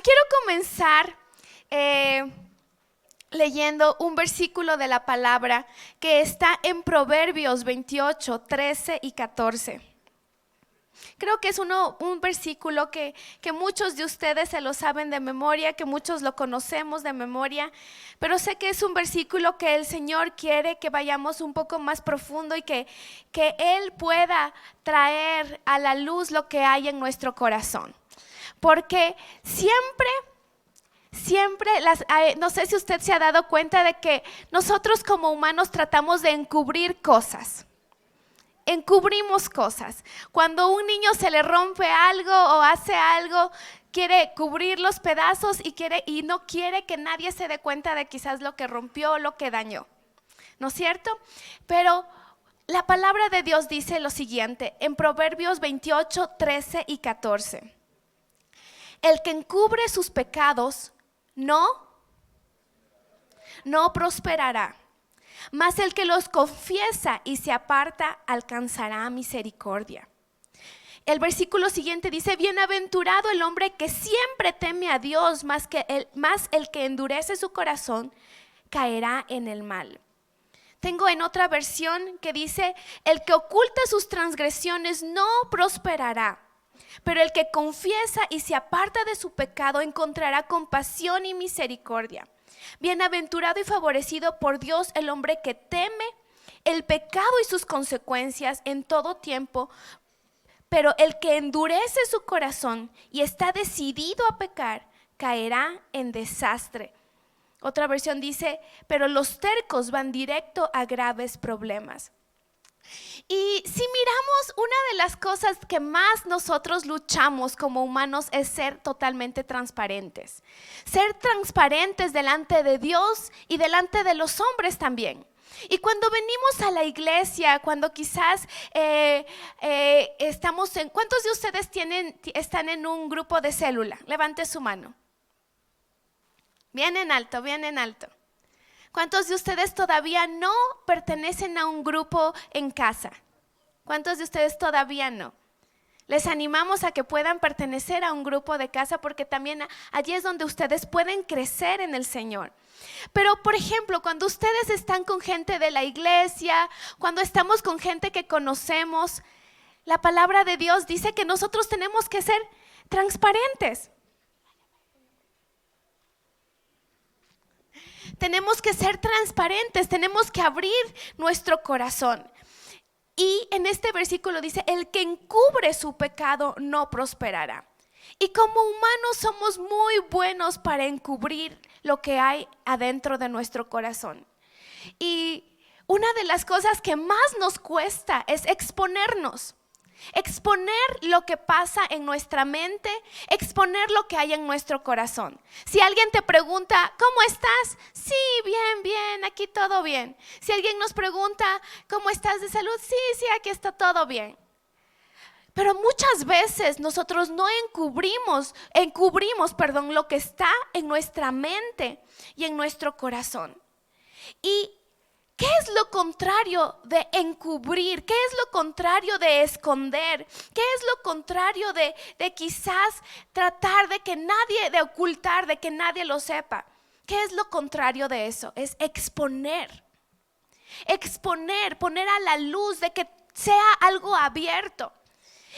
quiero comenzar leyendo un versículo de la palabra que está en Proverbios 28, 13 y 14. Creo que es un versículo que muchos de ustedes se lo saben de memoria, que muchos lo conocemos de memoria, pero sé que es un versículo que el Señor quiere que vayamos un poco más profundo y que Él pueda traer a la luz lo que hay en nuestro corazón. Porque siempre, no sé si usted se ha dado cuenta de que nosotros como humanos tratamos de encubrir cosas. Encubrimos cosas. Cuando a un niño se le rompe algo o hace algo, quiere cubrir los pedazos y no quiere que nadie se dé cuenta de quizás lo que rompió o lo que dañó. ¿No es cierto? Pero la palabra de Dios dice lo siguiente en Proverbios 28, 13 y 14. El que encubre sus pecados no prosperará. Mas el que los confiesa y se aparta alcanzará misericordia. El versículo siguiente dice: bienaventurado el hombre que siempre teme a Dios, más el que endurece su corazón caerá en el mal. Tengo en otra versión que dice: el que oculta sus transgresiones no prosperará, pero el que confiesa y se aparta de su pecado encontrará compasión y misericordia. Bienaventurado y favorecido por Dios el hombre que teme el pecado y sus consecuencias en todo tiempo, pero el que endurece su corazón y está decidido a pecar caerá en desastre. Otra versión dice: pero los tercos van directo a graves problemas. Y si miramos, una de las cosas que más nosotros luchamos como humanos es ser totalmente transparentes. Ser transparentes delante de Dios y delante de los hombres también. Y cuando venimos a la iglesia, cuando quizás estamos en... ¿Cuántos de ustedes están en un grupo de célula? Levante su mano. Bien en alto, bien en alto. ¿Cuántos de ustedes todavía no pertenecen a un grupo en casa? ¿Cuántos de ustedes todavía no? Les animamos a que puedan pertenecer a un grupo de casa, porque también allí es donde ustedes pueden crecer en el Señor. Pero por ejemplo, cuando ustedes están con gente de la iglesia, cuando estamos con gente que conocemos, la palabra de Dios dice que nosotros tenemos que ser transparentes. Tenemos que ser transparentes, tenemos que abrir nuestro corazón. Y en este versículo dice: el que encubre su pecado no prosperará. Y como humanos somos muy buenos para encubrir lo que hay adentro de nuestro corazón. Y una de las cosas que más nos cuesta es exponernos. Exponer lo que pasa en nuestra mente, exponer lo que hay en nuestro corazón. Si alguien te pregunta: ¿cómo estás? Sí, bien, bien, aquí todo bien. Si alguien nos pregunta: ¿cómo estás de salud? Sí, aquí está todo bien. Pero muchas veces nosotros no encubrimos lo que está en nuestra mente y en nuestro corazón. Y ¿qué es lo contrario de encubrir? ¿Qué es lo contrario de esconder? ¿Qué es lo contrario de quizás tratar de ocultar, de que nadie lo sepa? ¿Qué es lo contrario de eso? Es exponer. Exponer, poner a la luz, de que sea algo abierto.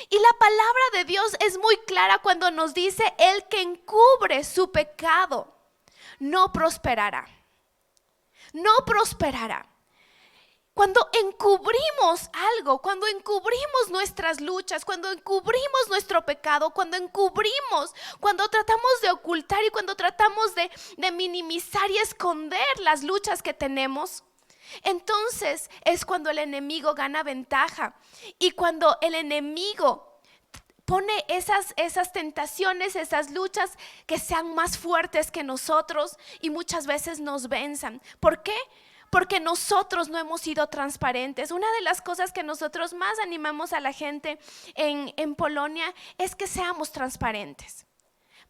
Y la palabra de Dios es muy clara cuando nos dice: el que encubre su pecado no prosperará. No prosperará. Cuando encubrimos algo, cuando encubrimos nuestras luchas, cuando encubrimos nuestro pecado, cuando tratamos de ocultar y cuando tratamos de minimizar y esconder las luchas que tenemos, entonces es cuando el enemigo gana ventaja. Y cuando el enemigo pone esas tentaciones, esas luchas que sean más fuertes que nosotros y muchas veces nos venzan. ¿Por qué? Porque nosotros no hemos sido transparentes. Una de las cosas que nosotros más animamos a la gente en Polonia es que seamos transparentes.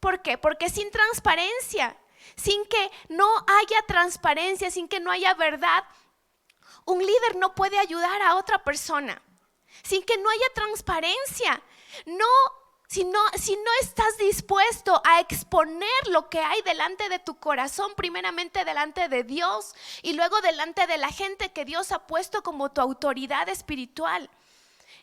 ¿Por qué? Porque sin transparencia, sin que no haya transparencia, sin que no haya verdad, un líder no puede ayudar a otra persona. Sin que no haya transparencia, Si no estás dispuesto a exponer lo que hay delante de tu corazón, primeramente delante de Dios y luego delante de la gente que Dios ha puesto como tu autoridad espiritual,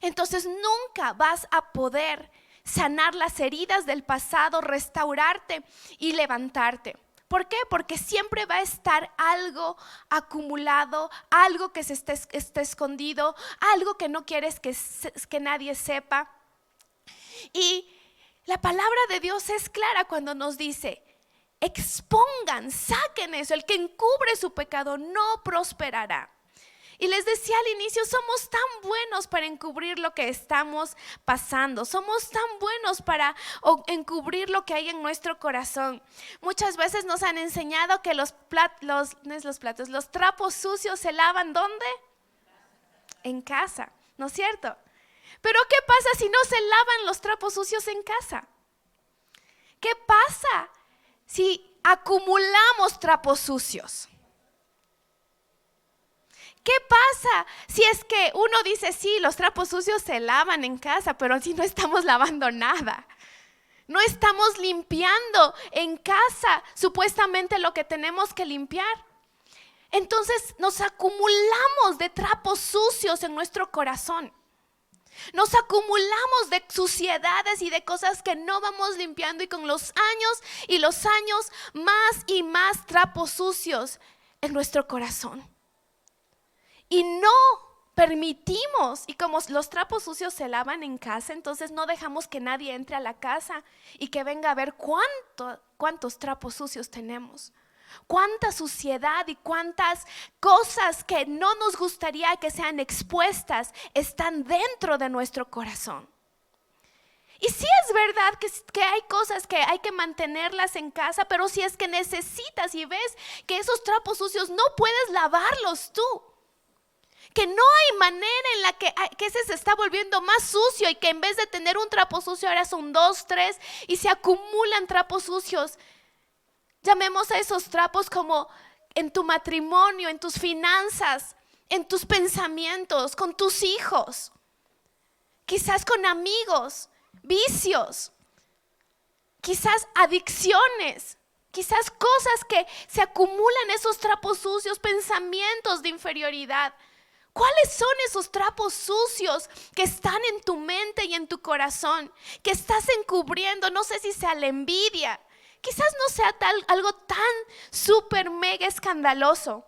entonces nunca vas a poder sanar las heridas del pasado, restaurarte y levantarte. ¿Por qué? Porque siempre va a estar algo acumulado, algo que esté escondido, algo que no quieres que nadie sepa. Y la palabra de Dios es clara cuando nos dice: expongan, saquen eso. El que encubre su pecado no prosperará. Y les decía al inicio, somos tan buenos para encubrir lo que estamos pasando. Somos tan buenos para encubrir lo que hay en nuestro corazón. Muchas veces nos han enseñado que los trapos sucios se lavan ¿dónde? En casa, ¿no es cierto? Pero ¿qué pasa si no se lavan los trapos sucios en casa? ¿Qué pasa si acumulamos trapos sucios? ¿Qué pasa si es que uno dice, sí, los trapos sucios se lavan en casa, pero si no estamos lavando nada? No estamos limpiando en casa supuestamente lo que tenemos que limpiar. Entonces nos acumulamos de trapos sucios en nuestro corazón. Nos acumulamos de suciedades y de cosas que no vamos limpiando, y con los años más y más trapos sucios en nuestro corazón. Y no permitimos, y como los trapos sucios se lavan en casa, entonces no dejamos que nadie entre a la casa y que venga a ver cuántos trapos sucios tenemos, cuánta suciedad y cuántas cosas que no nos gustaría que sean expuestas están dentro de nuestro corazón. Y sí es verdad que hay cosas que hay que mantenerlas en casa, pero si es que necesitas y ves que esos trapos sucios no puedes lavarlos tú, que no hay manera en la que ese se está volviendo más sucio, y que en vez de tener un trapo sucio ahora son 2, 3 y se acumulan trapos sucios. Llamemos a esos trapos como en tu matrimonio, en tus finanzas, en tus pensamientos, con tus hijos, quizás con amigos, vicios, quizás adicciones, quizás cosas que se acumulan, esos trapos sucios, pensamientos de inferioridad. ¿Cuáles son esos trapos sucios que están en tu mente y en tu corazón, que estás encubriendo? No sé si sea la envidia, quizás no sea algo tan súper mega escandaloso,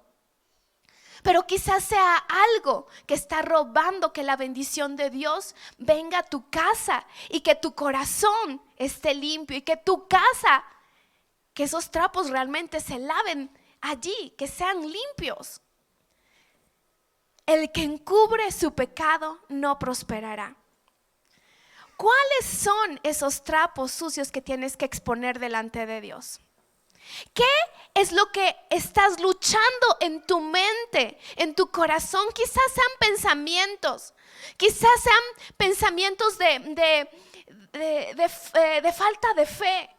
pero quizás sea algo que está robando que la bendición de Dios venga a tu casa y que tu corazón esté limpio, y que tu casa, que esos trapos realmente se laven allí, que sean limpios. El que encubre su pecado no prosperará. ¿Cuáles son esos trapos sucios que tienes que exponer delante de Dios? ¿Qué es lo que estás luchando en tu mente, en tu corazón? Quizás sean pensamientos de falta de fe.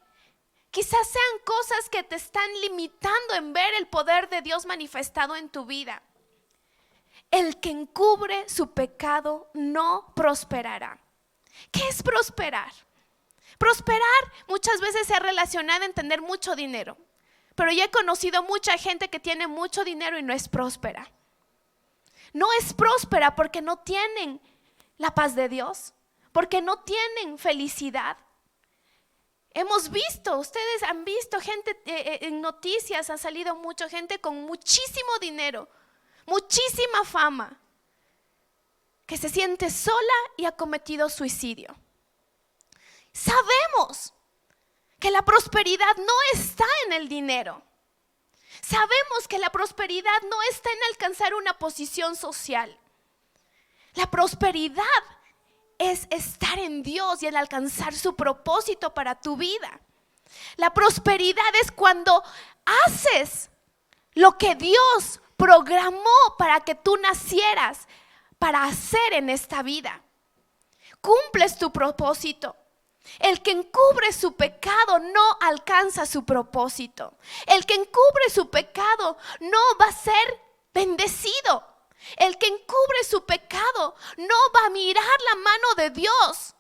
Quizás sean cosas que te están limitando en ver el poder de Dios manifestado en tu vida. El que encubre su pecado no prosperará. ¿Qué es prosperar? Prosperar muchas veces se ha relacionado en tener mucho dinero, pero yo he conocido mucha gente que tiene mucho dinero y no es próspera. No es próspera porque no tienen la paz de Dios, porque no tienen felicidad. Ustedes han visto gente en noticias, ha salido mucha gente con muchísimo dinero, muchísima fama, que se siente sola y ha cometido suicidio. Sabemos que la prosperidad no está en el dinero. Sabemos que la prosperidad no está en alcanzar una posición social. La prosperidad es estar en Dios y en alcanzar su propósito para tu vida. La prosperidad es cuando haces lo que Dios programó para que tú nacieras para hacer en esta vida. Cumples tu propósito. El que encubre su pecado no alcanza su propósito. El que encubre su pecado no va a ser bendecido. El que encubre su pecado no va a mirar la mano de Dios.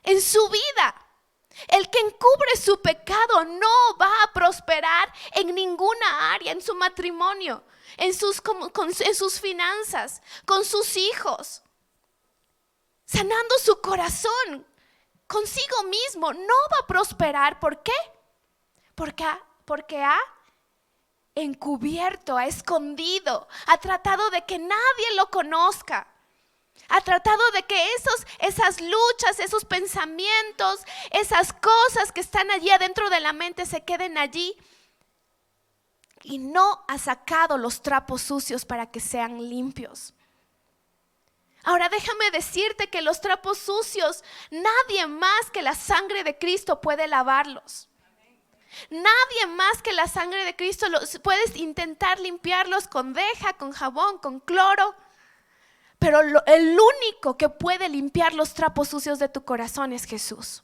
en su vida. El que encubre su pecado no va a prosperar en ninguna área, en su matrimonio, en sus finanzas, con sus hijos, sanando su corazón consigo mismo. No va a prosperar. ¿Por qué? Porque ha encubierto, ha escondido, ha tratado de que nadie lo conozca. Ha tratado de que esas luchas, esos pensamientos, esas cosas que están allí adentro de la mente se queden allí. Y no ha sacado los trapos sucios para que sean limpios. Ahora déjame decirte que los trapos sucios, nadie más que la sangre de Cristo puede lavarlos. Nadie más que la sangre de Cristo. Puedes intentar limpiarlos con deja, con jabón, con cloro. Pero el único que puede limpiar los trapos sucios de tu corazón es Jesús.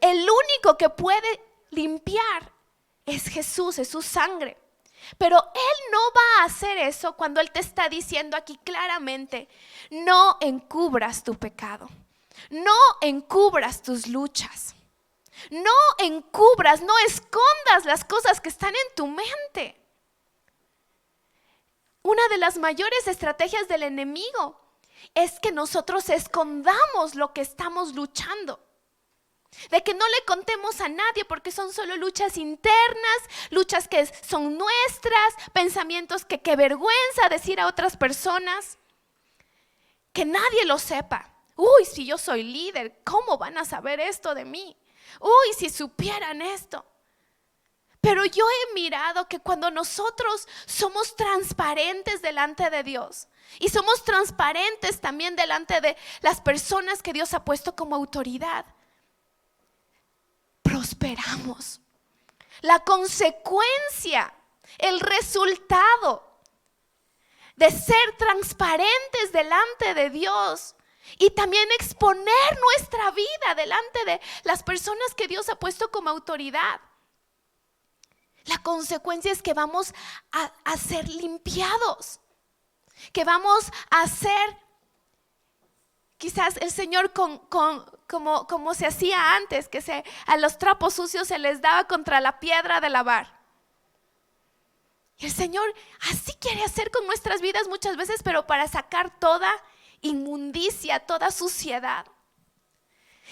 El único que puede limpiar es Jesús, es su sangre. Pero Él no va a hacer eso cuando Él te está diciendo aquí claramente: no encubras tu pecado, no encubras tus luchas, no encubras, no escondas las cosas que están en tu mente. Una de las mayores estrategias del enemigo es que nosotros escondamos lo que estamos luchando. De que no le contemos a nadie, porque son solo luchas internas, luchas que son nuestras, pensamientos que qué vergüenza decir a otras personas. Que nadie lo sepa. Uy, si yo soy líder, ¿cómo van a saber esto de mí? Uy, si supieran esto. Pero yo he mirado que cuando nosotros somos transparentes delante de Dios y somos transparentes también delante de las personas que Dios ha puesto como autoridad, prosperamos. La consecuencia, el resultado de ser transparentes delante de Dios y también exponer nuestra vida delante de las personas que Dios ha puesto como autoridad. La consecuencia es que vamos a ser limpiados, que vamos a ser, quizás el Señor como se hacía antes, que a los trapos sucios se les daba contra la piedra de lavar. Y el Señor así quiere hacer con nuestras vidas muchas veces, pero para sacar toda inmundicia, toda suciedad.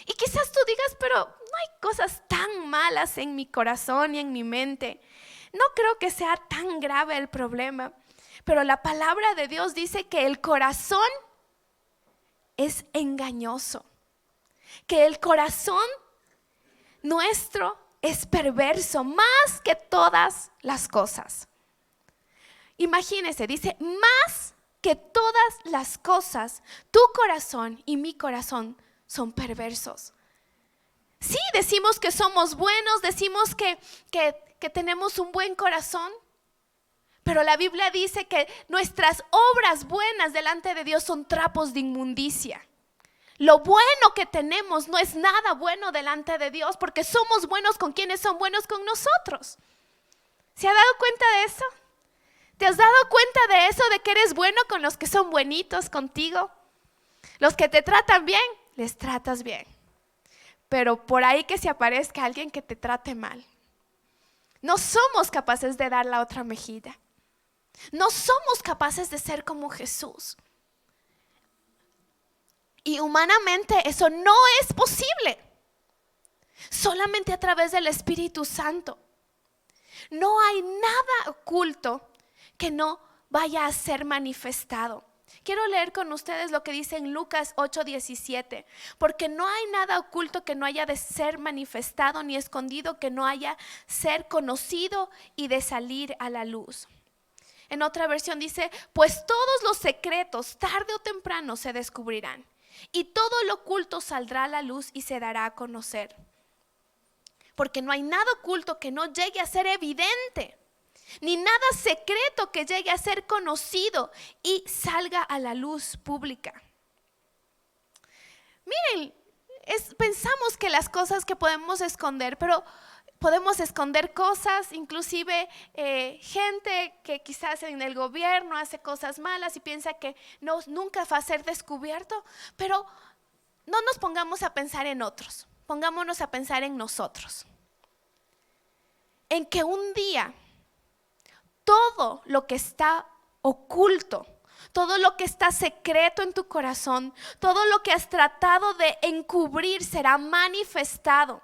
Y quizás tú digas: pero no hay cosas tan malas en mi corazón y en mi mente. No creo que sea tan grave el problema. Pero la palabra de Dios dice que el corazón es engañoso. Que el corazón nuestro es perverso más que todas las cosas. Imagínese, dice: más que todas las cosas, tu corazón y mi corazón son perversos. Sí, decimos que somos buenos, decimos que tenemos un buen corazón, pero la Biblia dice que nuestras obras buenas delante de Dios son trapos de inmundicia. Lo bueno que tenemos no es nada bueno delante de Dios, porque somos buenos con quienes son buenos con nosotros. ¿Se ha dado cuenta de eso? ¿Te has dado cuenta de eso, de que eres bueno con los que son buenitos contigo? Los que te tratan bien, les tratas bien. Pero por ahí que se aparezca alguien que te trate mal, no somos capaces de dar la otra mejilla. No somos capaces de ser como Jesús. Y humanamente eso no es posible. Solamente a través del Espíritu Santo. No hay nada oculto que no vaya a ser manifestado. Quiero leer con ustedes lo que dice en Lucas 8:17, porque no hay nada oculto que no haya de ser manifestado, ni escondido que no haya ser conocido y de salir a la luz. En otra versión dice: pues todos los secretos tarde o temprano se descubrirán, y todo lo oculto saldrá a la luz y se dará a conocer. Porque no hay nada oculto que no llegue a ser evidente, ni nada secreto que llegue a ser conocido y salga a la luz pública. Miren, pensamos que las cosas que podemos esconder, pero podemos esconder cosas, inclusive gente que quizás en el gobierno hace cosas malas y piensa que nunca va a ser descubierto, pero no nos pongamos a pensar en otros, pongámonos a pensar en nosotros. En que un día todo lo que está oculto, todo lo que está secreto en tu corazón, todo lo que has tratado de encubrir será manifestado.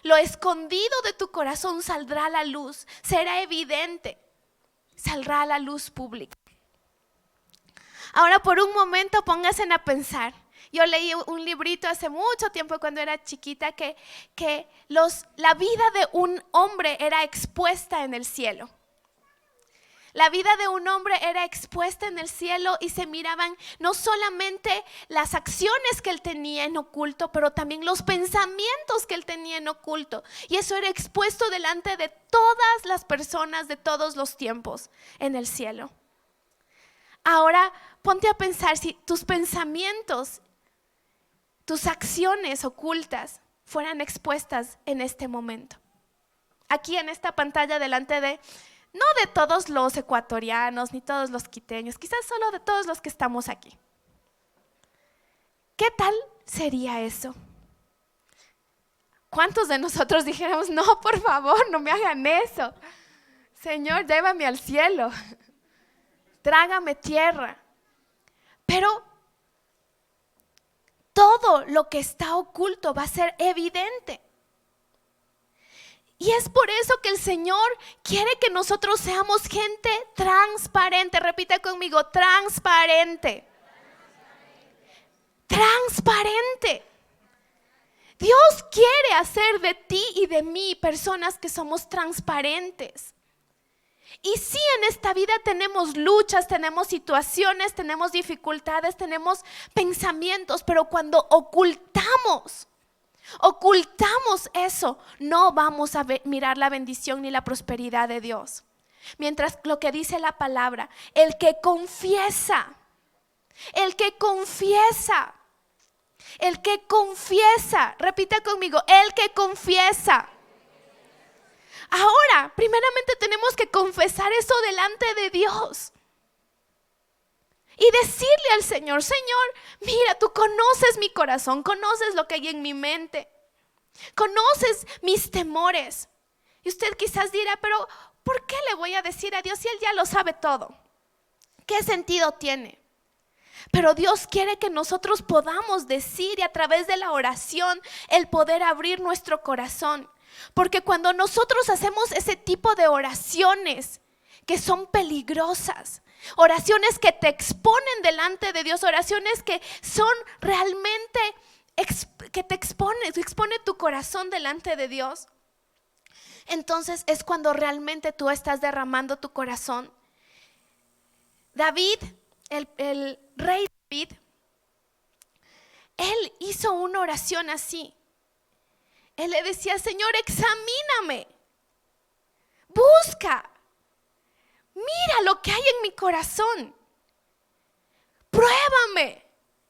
Lo escondido de tu corazón saldrá a la luz, será evidente, saldrá a la luz pública. Ahora por un momento pónganse a pensar. Yo leí un librito hace mucho tiempo cuando era chiquita que la vida de un hombre era expuesta en el cielo. La vida de un hombre era expuesta en el cielo y se miraban no solamente las acciones que él tenía en oculto, pero también los pensamientos que él tenía en oculto. Y eso era expuesto delante de todas las personas de todos los tiempos en el cielo. Ahora ponte a pensar si tus pensamientos, tus acciones ocultas fueran expuestas en este momento. Aquí en esta pantalla delante de... no de todos los ecuatorianos ni todos los quiteños, quizás solo de todos los que estamos aquí. ¿Qué tal sería eso? ¿Cuántos de nosotros dijéramos, no, por favor, no me hagan eso? Señor, llévame al cielo, trágame tierra. Pero todo lo que está oculto va a ser evidente. Y es por eso que el Señor quiere que nosotros seamos gente transparente. Repita conmigo, transparente. Transparente. Dios quiere hacer de ti y de mí personas que somos transparentes. Y sí, en esta vida tenemos luchas, tenemos situaciones, tenemos dificultades, tenemos pensamientos, pero cuando ocultamos eso, no vamos a mirar la bendición ni la prosperidad de Dios. Mientras lo que dice la palabra, el que confiesa, repita conmigo, el que confiesa. Ahora, primeramente tenemos que confesar eso delante de Dios. Y decirle al Señor, Señor, mira, tú conoces mi corazón, conoces lo que hay en mi mente, conoces mis temores. Y usted quizás dirá, pero ¿por qué le voy a decir a Dios si Él ya lo sabe todo? ¿Qué sentido tiene? Pero Dios quiere que nosotros podamos decir y a través de la oración el poder abrir nuestro corazón. Porque cuando nosotros hacemos ese tipo de oraciones que son peligrosas, oraciones que te exponen delante de Dios, oraciones que son realmente, que te expone tu corazón delante de Dios, entonces es cuando realmente tú estás derramando tu corazón. David, el rey David, él hizo una oración así. Él le decía, Señor, examíname, busca, mira lo que hay en mi corazón, pruébame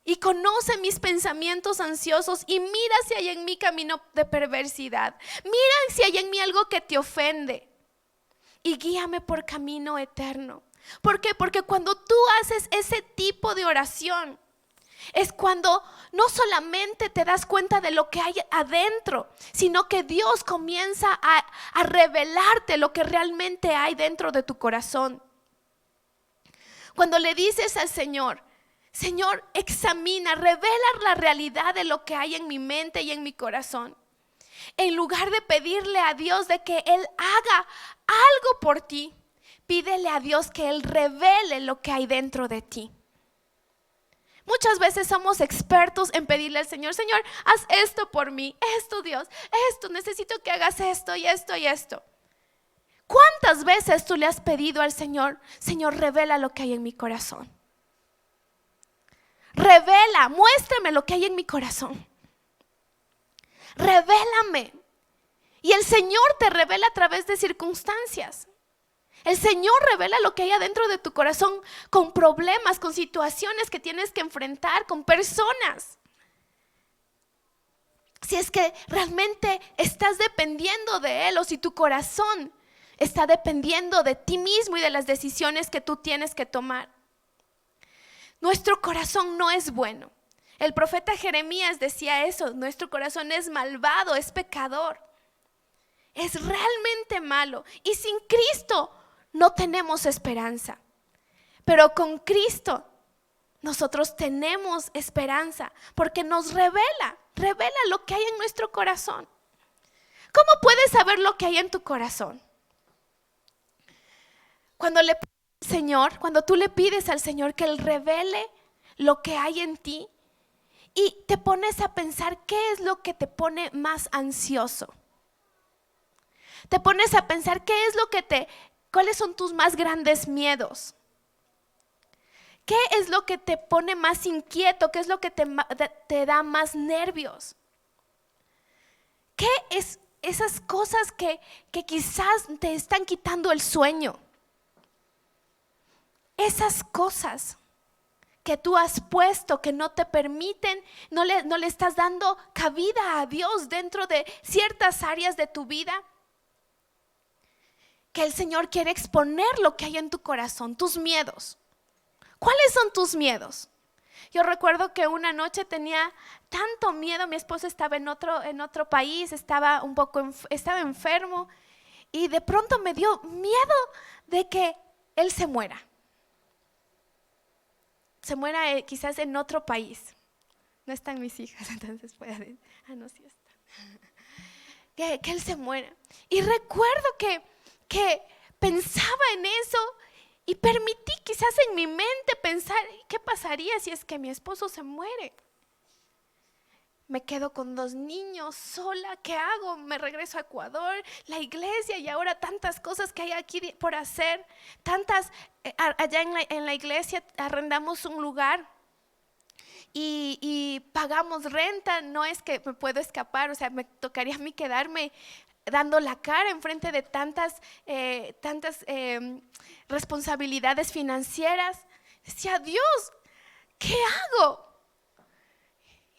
y conoce mis pensamientos ansiosos y mira si hay en mí camino de perversidad, mira si hay en mí algo que te ofende y guíame por camino eterno. ¿Por qué? Porque cuando tú haces ese tipo de oración, es cuando no solamente te das cuenta de lo que hay adentro, sino que Dios comienza a revelarte lo que realmente hay dentro de tu corazón. Cuando le dices al Señor, Señor, examina, revela la realidad de lo que hay en mi mente y en mi corazón. En lugar de pedirle a Dios de que Él haga algo por ti, pídele a Dios que Él revele lo que hay dentro de ti. Muchas veces somos expertos en pedirle al Señor, Señor, haz esto por mí, esto Dios, esto, necesito que hagas esto y esto y esto. ¿Cuántas veces tú le has pedido al Señor, Señor, revela lo que hay en mi corazón? Revela, muéstrame lo que hay en mi corazón. Revélame. Y el Señor te revela a través de circunstancias. El Señor revela lo que hay adentro de tu corazón con problemas, con situaciones que tienes que enfrentar, con personas. Si es que realmente estás dependiendo de Él o si tu corazón está dependiendo de ti mismo y de las decisiones que tú tienes que tomar. Nuestro corazón no es bueno. El profeta Jeremías decía eso: nuestro corazón es malvado, es pecador, es realmente malo, y sin Cristo no tenemos esperanza. Pero con Cristo nosotros tenemos esperanza, porque nos revela lo que hay en nuestro corazón. ¿Cómo puedes saber lo que hay en tu corazón? Cuando tú le pides al Señor que Él revele lo que hay en ti, y te pones a pensar qué es lo que te pone más ansioso. Te pones a pensar cuáles son tus más grandes miedos. ¿Qué es lo que te pone más inquieto? ¿Qué es lo que te da más nervios? ¿Qué es esas cosas que quizás te están quitando el sueño? Esas cosas que tú has puesto, que no te permiten, no le estás dando cabida a Dios dentro de ciertas áreas de tu vida. Que el Señor quiere exponer lo que hay en tu corazón, tus miedos. ¿Cuáles son tus miedos? Yo recuerdo que una noche tenía tanto miedo. Mi esposo estaba en otro país, estaba enfermo, y de pronto me dio miedo de que él se muera. Se muera quizás en otro país. No están mis hijas, entonces pueden. No, sí están. Que él se muera. Y recuerdo que pensaba en eso, y permití quizás en mi mente pensar: ¿qué pasaría si es que mi esposo se muere? Me quedo con 2 niños sola, ¿qué hago? Me regreso a Ecuador, la iglesia, y ahora tantas cosas que hay aquí por hacer. Allá en la iglesia arrendamos un lugar y pagamos renta. No es que me puedo escapar, o sea, me tocaría a mí quedarme dando la cara en frente de tantas responsabilidades financieras. Decía: Dios, ¿qué hago?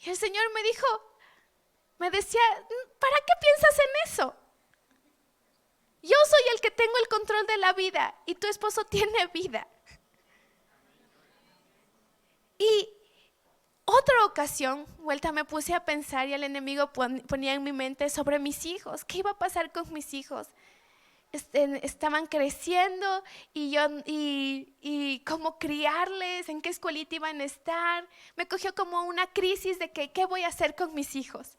Y el Señor me decía: ¿para qué piensas en eso? Yo soy el que tengo el control de la vida, y tu esposo tiene vida. Y otra ocasión, me puse a pensar, y el enemigo ponía en mi mente sobre mis hijos. ¿Qué iba a pasar con mis hijos? Estaban creciendo, y cómo criarles, en qué escuelita iban a estar. Me cogió como una crisis de que ¿qué voy a hacer con mis hijos?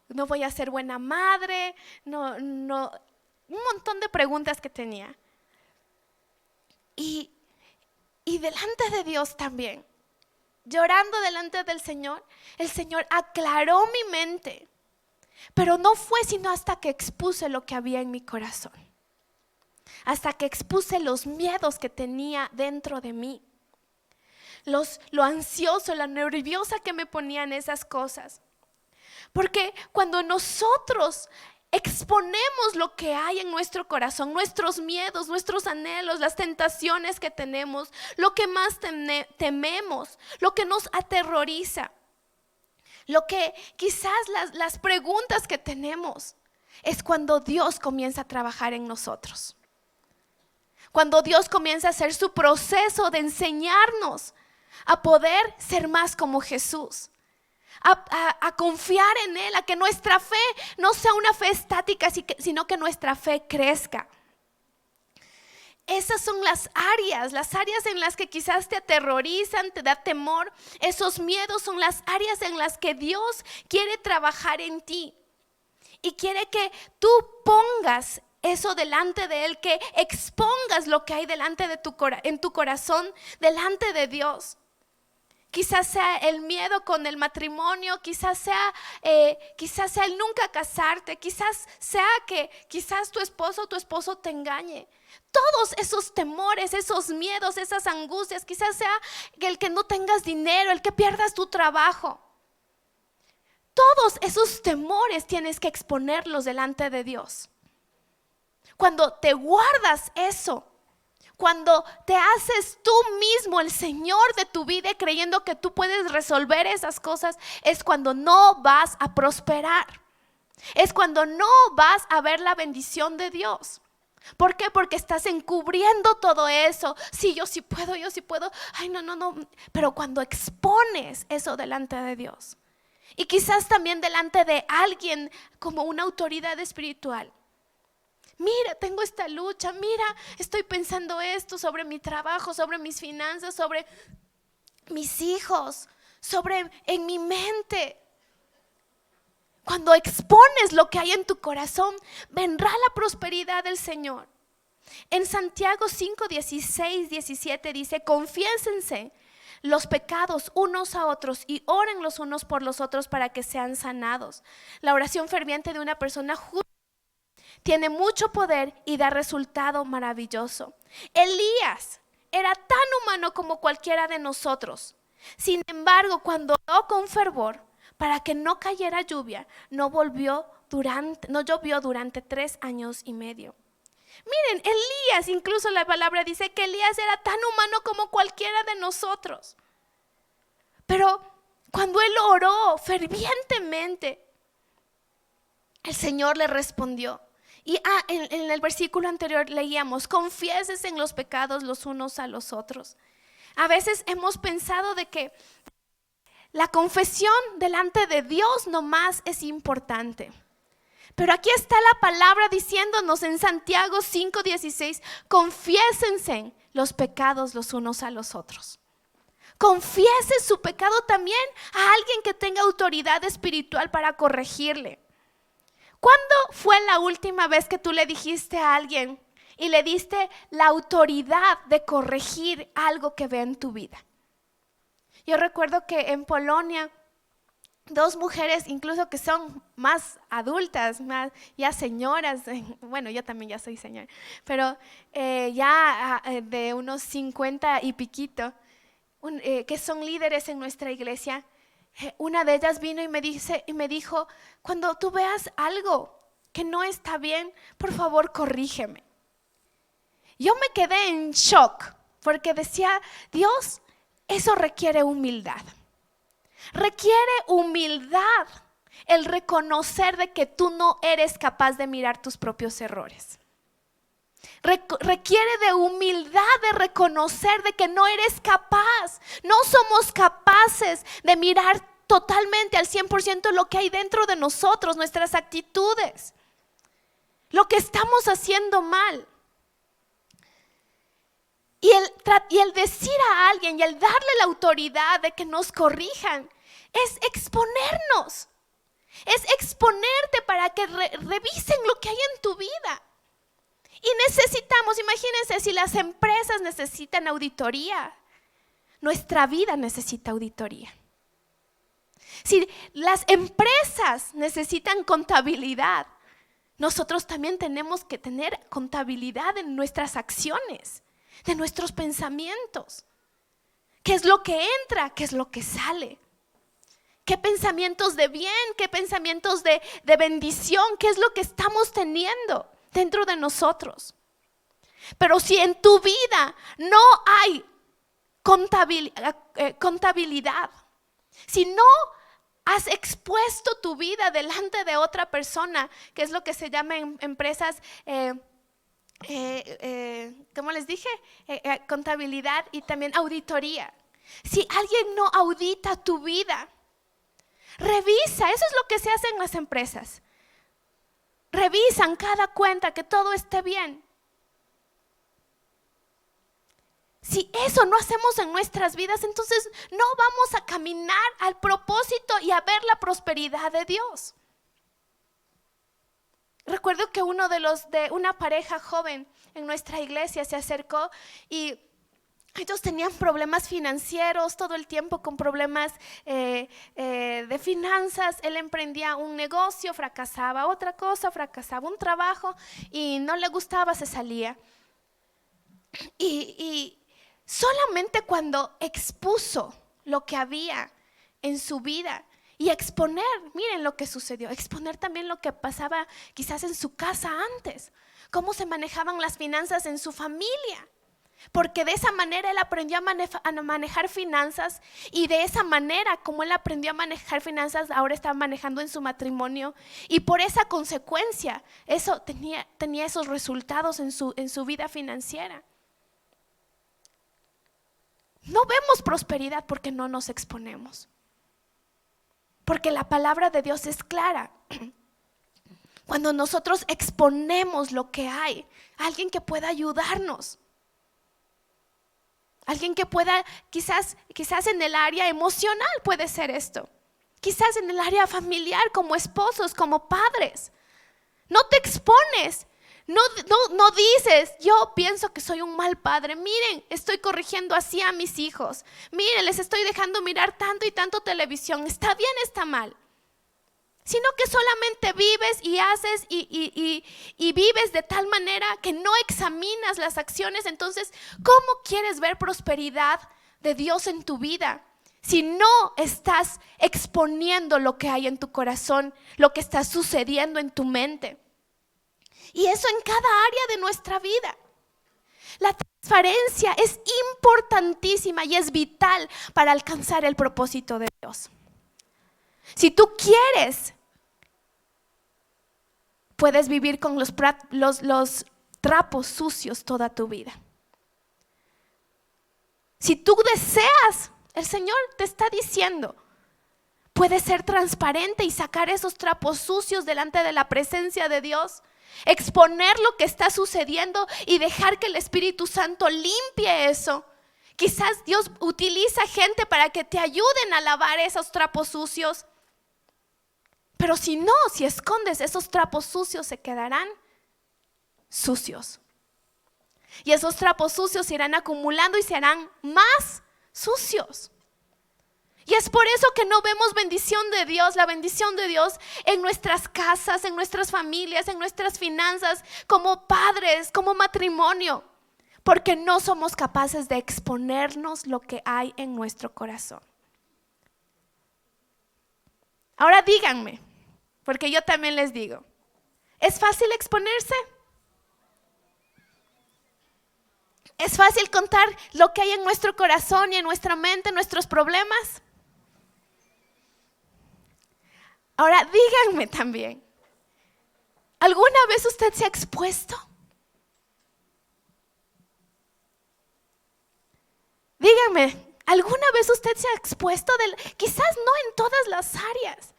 No voy a ser buena madre, no, un montón de preguntas que tenía. Y delante de Dios también, llorando delante del Señor, el Señor aclaró mi mente. Pero no fue sino hasta que expuse lo que había en mi corazón, hasta que expuse los miedos que tenía dentro de mí, lo ansioso, la nerviosa que me ponían esas cosas. Porque cuando nosotros exponemos lo que hay en nuestro corazón, nuestros miedos, nuestros anhelos, las tentaciones que tenemos, lo que más tememos, lo que nos aterroriza, lo que quizás las preguntas que tenemos, es cuando Dios comienza a trabajar en nosotros. Cuando Dios comienza a hacer su proceso de enseñarnos a poder ser más como Jesús, a confiar en Él, a que nuestra fe no sea una fe estática, sino que nuestra fe crezca. Esas son las áreas en las que quizás te aterrorizan, te da temor. Esos miedos son las áreas en las que Dios quiere trabajar en ti, y quiere que tú pongas eso delante de Él, que expongas lo que hay delante de en tu corazón, delante de Dios. Quizás sea el miedo con el matrimonio, quizás sea el nunca casarte, quizás sea que quizás tu esposo te engañe. Todos esos temores, esos miedos, esas angustias, quizás sea el que no tengas dinero, el que pierdas tu trabajo. Todos esos temores tienes que exponerlos delante de Dios. Cuando te guardas eso, cuando te haces tú mismo el Señor de tu vida, creyendo que tú puedes resolver esas cosas, es cuando no vas a prosperar. Es cuando no vas a ver la bendición de Dios. ¿Por qué? Porque estás encubriendo todo eso. Sí, yo sí puedo, yo sí puedo. Ay, no, no, no. Pero cuando expones eso delante de Dios, y quizás también delante de alguien como una autoridad espiritual. Mira, tengo esta lucha, mira, estoy pensando esto sobre mi trabajo, sobre mis finanzas, sobre mis hijos, en mi mente. Cuando expones lo que hay en tu corazón, vendrá la prosperidad del Señor. En Santiago 5, 16, 17 dice: confiésense los pecados unos a otros y oren los unos por los otros para que sean sanados. La oración ferviente de una persona justa tiene mucho poder y da resultado maravilloso. Elías era tan humano como cualquiera de nosotros. Sin embargo, cuando oró con fervor para que no cayera lluvia, no llovió durante 3 años y medio. Miren, Elías, incluso la palabra dice que Elías era tan humano como cualquiera de nosotros. Pero cuando él oró fervientemente, el Señor le respondió. Y en el versículo anterior leíamos: confiésense en los pecados los unos a los otros. A veces hemos pensado de que la confesión delante de Dios nomás es importante. Pero aquí está la palabra diciéndonos en Santiago 5:16: confiésense los pecados los unos a los otros. Confiese su pecado también a alguien que tenga autoridad espiritual para corregirle. ¿Cuándo fue la última vez que tú le dijiste a alguien y le diste la autoridad de corregir algo que ve en tu vida? Yo recuerdo que en Polonia, 2 mujeres, incluso que son más adultas, más ya señoras, bueno, yo también ya soy señora, pero ya de unos 50 y piquito, que son líderes en nuestra iglesia. Una de ellas vino y me dijo: cuando tú veas algo que no está bien, por favor corrígeme. Yo me quedé en shock porque decía: Dios, eso requiere humildad. Requiere humildad el reconocer de que tú no eres capaz de mirar tus propios errores. Requiere de humildad de reconocer de que no eres capaz. No somos capaces de mirar totalmente al 100% lo que hay dentro de nosotros, nuestras actitudes, lo que estamos haciendo mal. Y el decir a alguien y el darle la autoridad de que nos corrijan es exponernos, es exponerte para que revisen lo que hay en tu vida. Y necesitamos, imagínense, si las empresas necesitan auditoría, nuestra vida necesita auditoría. Si las empresas necesitan contabilidad, nosotros también tenemos que tener contabilidad en nuestras acciones, de nuestros pensamientos. ¿Qué es lo que entra? ¿Qué es lo que sale? ¿Qué pensamientos de bien? ¿Qué pensamientos de bendición? ¿Qué es lo que estamos teniendo dentro de nosotros? Pero si en tu vida no hay contabilidad, si no has expuesto tu vida delante de otra persona, que es lo que se llama en empresas, ¿cómo les dije? Contabilidad y también auditoría. Si alguien no audita tu vida, revisa, eso es lo que se hace en las empresas. Revisan cada cuenta que todo esté bien. Si eso no hacemos en nuestras vidas, entonces no vamos a caminar al propósito y a ver la prosperidad de Dios. Recuerdo que uno de una pareja joven en nuestra iglesia se acercó y ellos tenían problemas financieros todo el tiempo, con problemas de finanzas. Él emprendía un negocio, fracasaba, otra cosa, fracasaba, un trabajo y no le gustaba, se salía. Y solamente cuando expuso lo que había en su vida y exponer, miren lo que sucedió, exponer también lo que pasaba quizás en su casa antes, cómo se manejaban las finanzas en su familia. Porque de esa manera él aprendió a manejar finanzas, y de esa manera como él aprendió a manejar finanzas, ahora está manejando en su matrimonio, y por esa consecuencia eso tenía esos resultados en su vida financiera. No vemos prosperidad porque no nos exponemos, porque la palabra de Dios es clara. Cuando nosotros exponemos lo que hay, alguien que pueda ayudarnos, alguien que pueda, quizás en el área emocional puede ser esto, quizás en el área familiar, como esposos, como padres. No te expones, no dices, yo pienso que soy un mal padre, miren, estoy corrigiendo así a mis hijos, miren, les estoy dejando mirar tanto y tanto televisión, ¿está bien, está mal? Sino que solamente vives y haces y vives de tal manera que no examinas las acciones. Entonces, ¿cómo quieres ver prosperidad de Dios en tu vida si no estás exponiendo lo que hay en tu corazón, lo que está sucediendo en tu mente? Y eso en cada área de nuestra vida. La transparencia es importantísima y es vital para alcanzar el propósito de Dios. Si tú quieres, puedes vivir con los trapos sucios toda tu vida. Si tú deseas, el Señor te está diciendo, puedes ser transparente y sacar esos trapos sucios delante de la presencia de Dios, exponer lo que está sucediendo y dejar que el Espíritu Santo limpie eso. Quizás Dios utiliza gente para que te ayuden a lavar esos trapos sucios. Pero si escondes esos trapos sucios, se quedarán sucios. Y esos trapos sucios se irán acumulando y se harán más sucios. Y es por eso que no vemos bendición de Dios, la bendición de Dios en nuestras casas, en nuestras familias, en nuestras finanzas, como padres, como matrimonio. Porque no somos capaces de exponernos lo que hay en nuestro corazón. Ahora díganme, porque yo también les digo, ¿es fácil exponerse? ¿Es fácil contar lo que hay en nuestro corazón y en nuestra mente, nuestros problemas? Ahora díganme también, ¿alguna vez usted se ha expuesto? Díganme, ¿alguna vez usted se ha expuesto? Quizás no en todas las áreas.